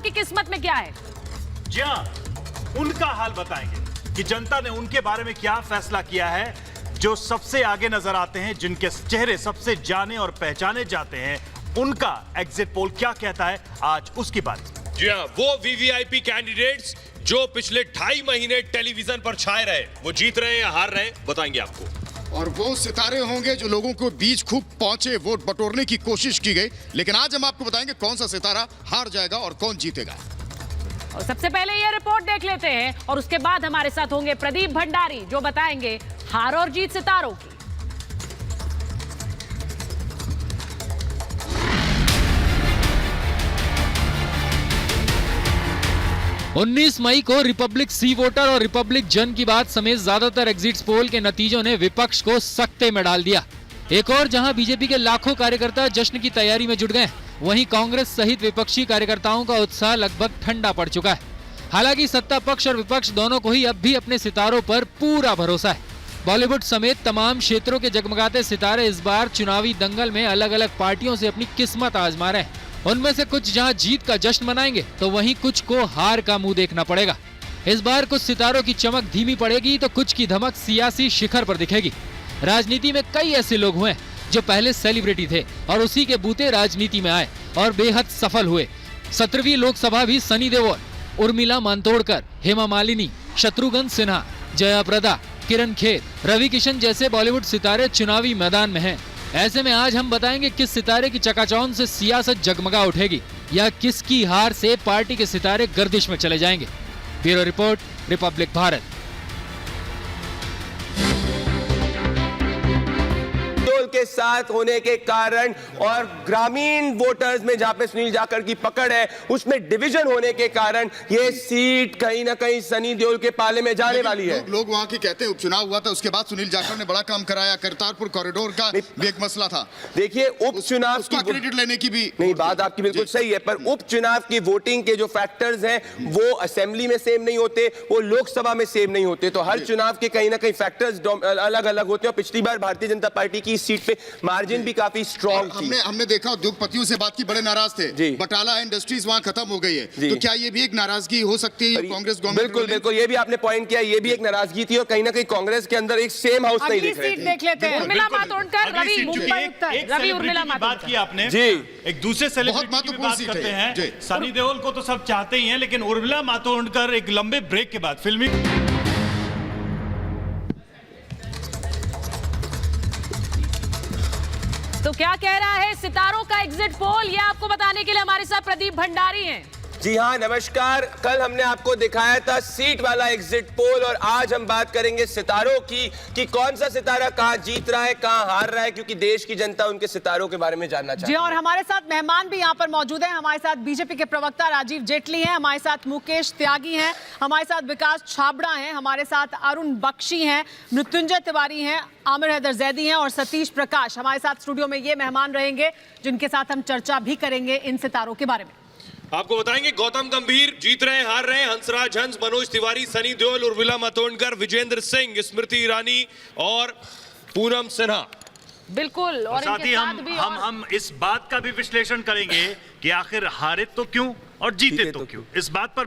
की किस्मत में क्या है? जी हाँ, उनका हाल बताएंगे कि जनता ने उनके बारे में क्या फैसला किया है। जो सबसे आगे नजर आते हैं, जिनके चेहरे सबसे जाने और पहचाने जाते हैं, उनका एग्जिट पोल क्या कहता है, आज उसकी बात। जी हाँ, वो वीवीआईपी कैंडिडेट्स जो पिछले 2.5 महीने टेलीविजन पर छाए रहे, वो जीत रहे हैं या हार रहे हैं, बताएंगे आपको। और वो सितारे होंगे जो लोगों को बीच खूब पहुंचे, वोट बटोरने की कोशिश की गई, लेकिन आज हम आपको बताएंगे कौन सा सितारा हार जाएगा और कौन जीतेगा। और सबसे पहले ये रिपोर्ट देख लेते हैं और उसके बाद हमारे साथ होंगे प्रदीप भंडारी, जो बताएंगे हार और जीत सितारों की। 19 मई को रिपब्लिक सी वोटर और रिपब्लिक जन की बात समेत ज्यादातर एग्जिट पोल के नतीजों ने विपक्ष को सकते में डाल दिया। एक और जहां बीजेपी के लाखों कार्यकर्ता जश्न की तैयारी में जुट गए, वहीं कांग्रेस सहित विपक्षी कार्यकर्ताओं का उत्साह लगभग ठंडा पड़ चुका है। हालांकि सत्ता पक्ष और विपक्ष दोनों को ही अब भी अपने सितारों पर पूरा भरोसा है। बॉलीवुड समेत तमाम क्षेत्रों के जगमगाते सितारे इस बार चुनावी दंगल में अलग अलग पार्टियों से अपनी किस्मत आजमा रहे हैं। उनमें से कुछ जहां जीत का जश्न मनाएंगे, तो वहीं कुछ को हार का मुंह देखना पड़ेगा। इस बार कुछ सितारों की चमक धीमी पड़ेगी, तो कुछ की धमक सियासी शिखर पर दिखेगी। राजनीति में कई ऐसे लोग हुए जो पहले सेलिब्रिटी थे और उसी के बूते राजनीति में आए और बेहद सफल हुए। 17वीं लोकसभा भी सनी देओल, उर्मिला मातोंडकर, हेमा मालिनी, शत्रुघ्न सिन्हा, जया प्रदा, किरण खेर, रवि किशन जैसे बॉलीवुड सितारे चुनावी मैदान में हैं। ऐसे में आज हम बताएंगे किस सितारे की चकाचौंध से सियासत जगमगा उठेगी या किसकी हार से पार्टी के सितारे गर्दिश में चले जाएंगे। Bureau report, Republic Bharat. के साथ होने के कारण और ग्रामीण वोटर्स में जहां पे सुनील जाखड़ की पकड़ है, उसमें डिवीजन होने के कारण ये सीट कहीं ना कहीं सनी देओल के पाले में जाने वाली है। लोग वहां की कहते हैं उपचुनाव हुआ था, उसके बाद सुनील जाखड़ ने बड़ा काम कराया, करतारपुर कॉरिडोर का भी एक मसला था। देखिए, उपचुनाव की क्रेडिट लेने की भी नहीं, बात आपकी बिल्कुल सही है, पर उपचुनाव की वोटिंग के जो फैक्टर्स हैं वो असेंबली में सेम नहीं होते, वो लोकसभा में सेम नहीं होते। तो हर चुनाव के कहीं ना कहीं फैक्टर्स अलग अलग होते हैं। पिछली बार भारतीय जनता पार्टी की सीट पे मार्जिन भी काफी स्ट्रॉन्ग थी। हमने देखा उद्योगपतियों से बात की, बड़े नाराज थे। बटाला इंडस्ट्रीज वहां खत्म हो गई है, तो क्या ये भी एक नाराजगी हो सकती है कांग्रेस गवर्नमेंट? बिल्कुल बिल्कुल, ये भी आपने पॉइंट किया, ये भी एक नाराजगी थी और कहीं ना कहीं कांग्रेस के अंदर एक सेम हाउस नहीं दिख रहे थे। देख लेते हैं उर्मिला मातोंडकर, रवि उर्मिला बात की आपने जी, एक दूसरे सेलिब्रिटी की बात करते हैं। सनी देओल को तो सब चाहते ही हैं, लेकिन उर्मिला मातोंडकर एक लंबे ब्रेक के बाद फिल्मी तो क्या कह रहा है सितारों का एग्जिट पोल, ये आपको बताने के लिए हमारे साथ प्रदीप भंडारी हैं। जी हाँ, नमस्कार। कल हमने आपको दिखाया था सीट वाला एग्जिट पोल और आज हम बात करेंगे सितारों की कि कौन सा सितारा कहां जीत रहा है, कहां हार रहा है, क्योंकि देश की जनता उनके सितारों के बारे में जानना चाहती है। जी, और हमारे साथ मेहमान भी यहाँ पर मौजूद हैं। हमारे साथ बीजेपी के प्रवक्ता राजीव जेटली हैं, हमारे साथ मुकेश त्यागी हैं, हमारे साथ विकास छाबड़ा हैं, हमारे साथ अरुण बख्शी हैं, मृत्युंजय तिवारी हैं, आमिर हैदर जैदी हैं और सतीश प्रकाश हमारे साथ स्टूडियो में ये मेहमान रहेंगे, जिनके साथ हम चर्चा भी करेंगे इन सितारों के बारे में। आपको बताएंगे गौतम गंभीर जीत रहे हैं, हार रहे हैं, हंसराज हंस, मनोज तिवारी, सनी देओल, उर्मिला मातोंडकर, विजेंद्र सिंह, स्मृति ईरानी और पूनम सिन्हा। बिल्कुल, और साथ ही हम इस बात का भी विश्लेषण करेंगे कि आखिर हारे तो क्यों और जीते तो क्यों, इस बात पर